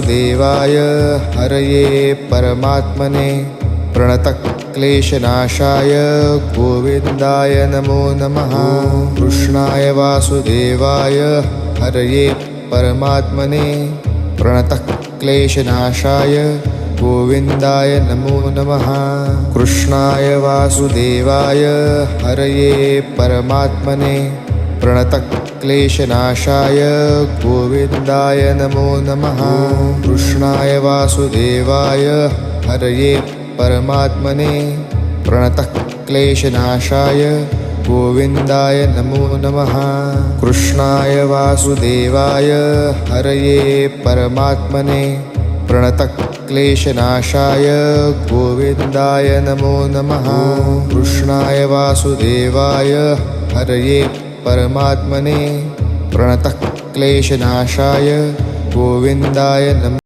देवाय हरये परमात्मने प्रणतक्लेशनाशाय गोविन्दाय नमो नमः। कृष्णाय वासुदेवाय हरये परमात्मने प्रणतक्लेशनाशाय गोविन्दाय नमो नमः। कृष्णाय वासुदेवाय हरये परमात्मने प्रणतक्लेशनाशाय गोविन्दाय नमो नमः। कृष्णाय वासुदेवाय हरये परमात्मने प्रणतक्लेशनाशाय गोविन्दाय नमो नमः। कृष्णाय वासुदेवाय हरये परमात्मने प्रणतक्लेशनाशाय गोविन्दाय नमो नमः। कृष्णाय वासुदेवाय हरये परमात्मने प्रणतक्लेशनाशाय गोविन्दाय नमः।